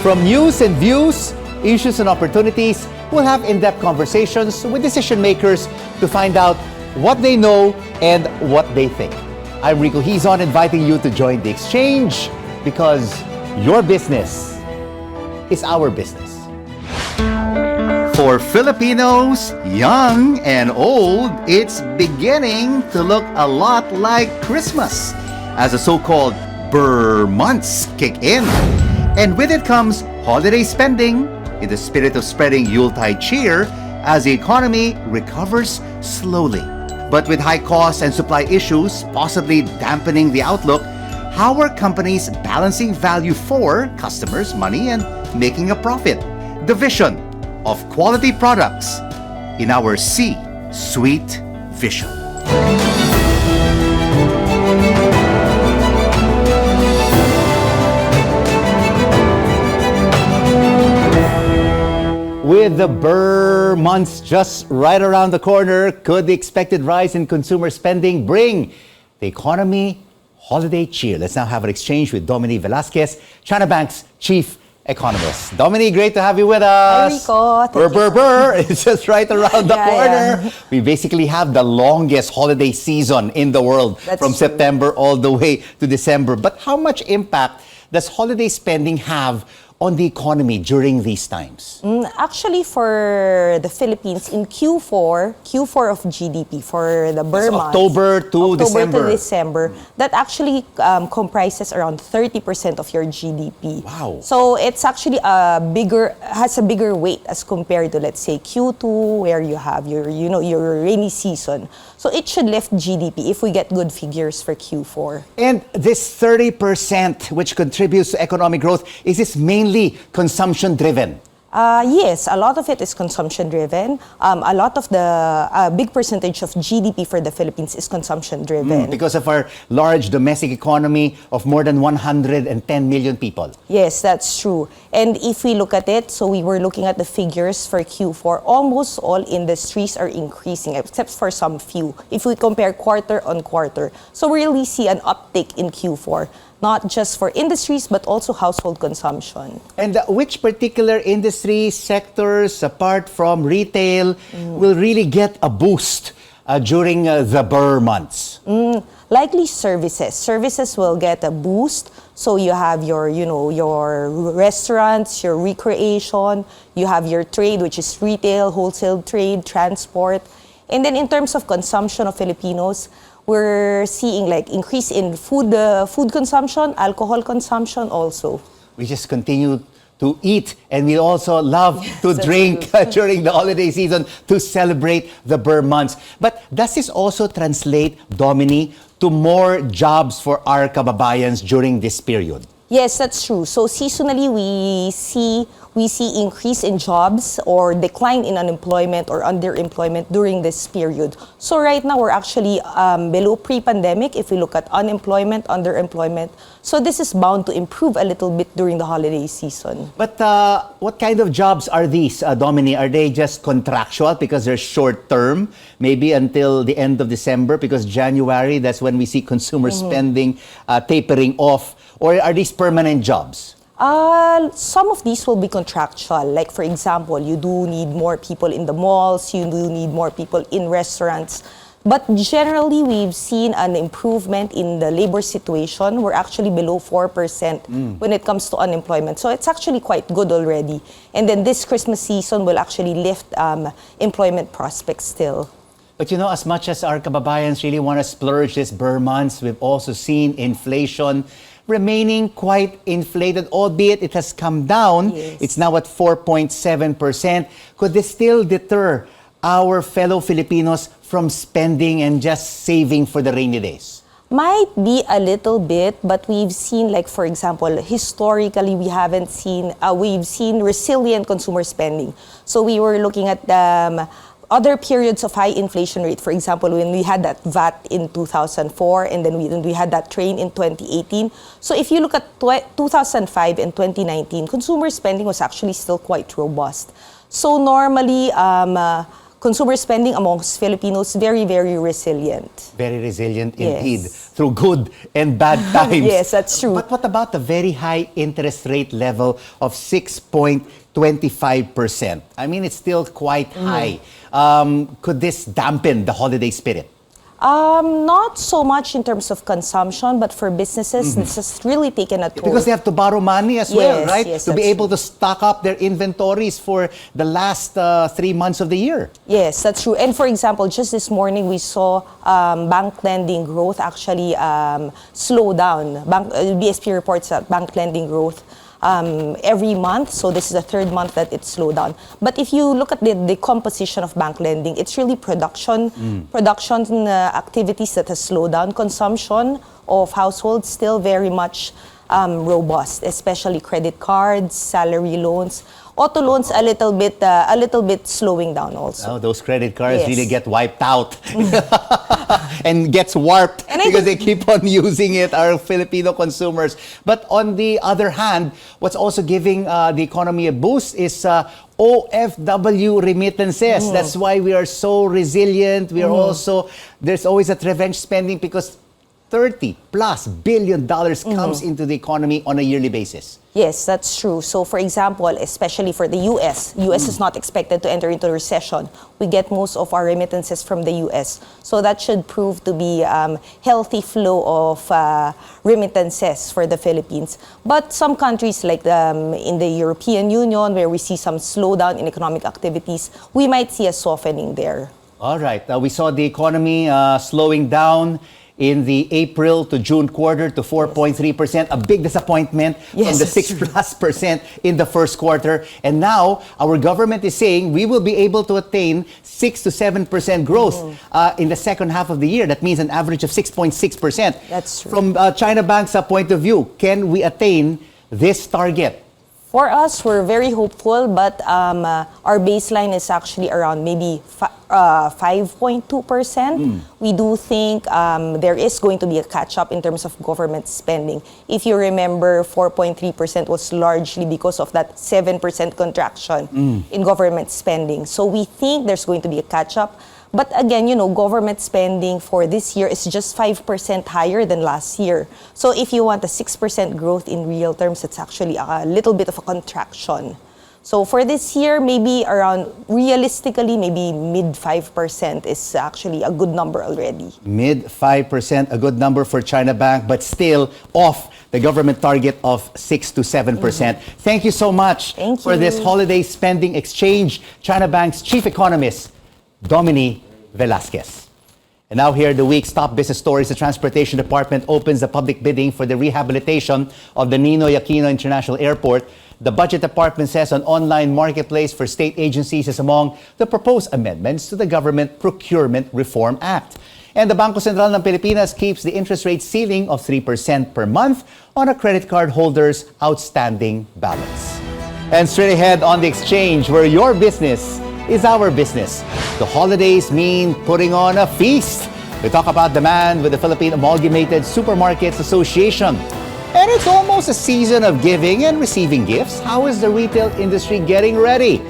From news and views, issues and opportunities, we'll have in-depth conversations with decision makers to find out what they know and what they think. I'm Rico Hizon, inviting you to join the exchange because your business is our business. For Filipinos, young and old, it's beginning to look a lot like Christmas as the so-called Burr months kick in. And with it comes holiday spending in the spirit of spreading Yuletide cheer as the economy recovers slowly. But with high costs and supply issues possibly dampening the outlook, how are companies balancing value for customers' money and making a profit? The vision of quality products in our C-Suite vision. With the Burr months just right around the corner, could the expected rise in consumer spending bring the economy holiday cheer? Let's now have an exchange with Domini Velasquez, China Bank's chief economist. Domini, great to have you with us. Hi, Rico. Burr. It's just right around the corner. Yeah. We basically have the longest holiday season in the world. That's from true. September all the way to December. But how much impact does holiday spending have on the economy during these times? Actually, for the Philippines, in Q4 of GDP, for the Burr months, October to December, that actually comprises around 30% of your GDP. Wow. So it's actually has a bigger weight as compared to, let's say, Q2, where you have your rainy season. So it should lift GDP if we get good figures for Q4. And this 30%, which contributes to economic growth, is this mainly consumption-driven? Yes, a lot of it is consumption-driven. A lot of the big percentage of GDP for the Philippines is consumption-driven. Because of our large domestic economy of more than 110 million people. Yes, that's true. And if we look at it, so we were looking at the figures for Q4, almost all industries are increasing, except for some few, if we compare quarter on quarter. So we really see an uptick in Q4. Not just for industries, but also household consumption. And which particular industry sectors, apart from retail, will really get a boost during the Burr months? Likely services. Services will get a boost. So you have your restaurants, your recreation, you have your trade, which is retail, wholesale trade, transport. And then in terms of consumption of Filipinos, we're seeing like increase in food consumption, alcohol consumption also. We just continue to eat, and we also love to drink during the holiday season to celebrate the Burr months. But does this also translate, Domini, to more jobs for our kababayans during this period? Yes, that's true. So seasonally, we see increase in jobs or decline in unemployment or underemployment during this period. So right now, we're actually below pre-pandemic if we look at unemployment, underemployment. So this is bound to improve a little bit during the holiday season. But what kind of jobs are these, Domini? Are they just contractual because they're short-term, maybe until the end of December, because January, that's when we see consumer spending tapering off? Or are these permanent jobs? Some of these will be contractual. Like, for example, you do need more people in the malls, you do need more people in restaurants. But generally, we've seen an improvement in the labor situation. We're actually below 4% when it comes to unemployment. So it's actually quite good already. And then this Christmas season will actually lift employment prospects still. But you know, as much as our kababayans really want to splurge this Burr months, we've also seen inflation remaining quite inflated, albeit it has come down. Yes. It's now at 4.7%. Could this still deter our fellow Filipinos from spending and just saving for the rainy days? Might be a little bit, but we've seen, like, for example, historically, we've seen resilient consumer spending. So we were looking at other periods of high inflation rate, for example, when we had that VAT in 2004 and then we had that train in 2018. So if you look at 2005 and 2019, consumer spending was actually still quite robust. So normally, consumer spending amongst Filipinos very, very resilient. Very resilient Yes. indeed, through good and bad times. Yes, that's true. But what about the very high interest rate level of 6.25%? I mean, it's still quite high. Could this dampen the holiday spirit? Not so much in terms of consumption, but for businesses, this has really taken a toll. Because they have to borrow money as well, Yes, right? yes, To be that's able to stock up their inventories for the last 3 months of the year. Yes, that's true. And for example, just this morning we saw bank lending growth actually slow down. BSP reports that bank lending growth every month. So this is the third month that it slowed down. But if you look at the composition of bank lending, it's really production activities that has slowed down. Consumption of households still very much robust, especially credit cards, salary loans. Auto loans a little bit slowing down also. Oh, those credit cards Yes. really get wiped out and gets warped because they keep on using it, our Filipino consumers. But on the other hand, what's also giving the economy a boost is OFW remittances. That's why we are so resilient. We are also, there's always that revenge spending because $30+ billion comes into the economy on a yearly basis. Yes, that's true. So for example, especially for the US is not expected to enter into recession. We get most of our remittances from the US. So that should prove to be healthy flow of remittances for the Philippines. But some countries like in the European Union, where we see some slowdown in economic activities, we might see a softening there. All right. We saw the economy slowing down in the April to June quarter to 4.3%, a big disappointment from Yes, the that's 6+% in the first quarter. And now our government is saying we will be able to attain 6 to 7% growth in the second half of the year. That means an average of 6.6%. That's true. From China Bank's point of view, can we attain this target? For us, we're very hopeful, but our baseline is actually around maybe 5.2%. We do think there is going to be a catch-up in terms of government spending. If you remember, 4.3% was largely because of that 7% contraction in government spending. So we think there's going to be a catch-up. But again, government spending for this year is just 5% higher than last year. So if you want a 6% growth in real terms, it's actually a little bit of a contraction. So for this year, maybe realistically, maybe mid 5% is actually a good number already. Mid 5%, a good number for China Bank, but still off the government target of 6 to 7%. Thank you so much Thank for you. this holiday spending exchange. China Bank's chief economist, Domini Velasquez. And now here are the week's top business stories. The Transportation Department opens the public bidding for the rehabilitation of the Ninoy Aquino International Airport. The Budget Department says an online marketplace for state agencies is among the proposed amendments to the Government Procurement Reform Act. And the Bangko Sentral ng Pilipinas keeps the interest rate ceiling of 3% per month on a credit card holder's outstanding balance. And straight ahead on the exchange, where your business is our business. The holidays mean putting on a feast. We talk about demand with the Philippine Amalgamated Supermarkets Association. And it's almost a season of giving and receiving gifts. How is the retail industry getting ready?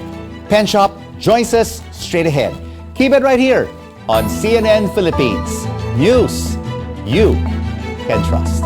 Pen Shop joins us straight ahead. Keep it right here on CNN Philippines. News you can trust.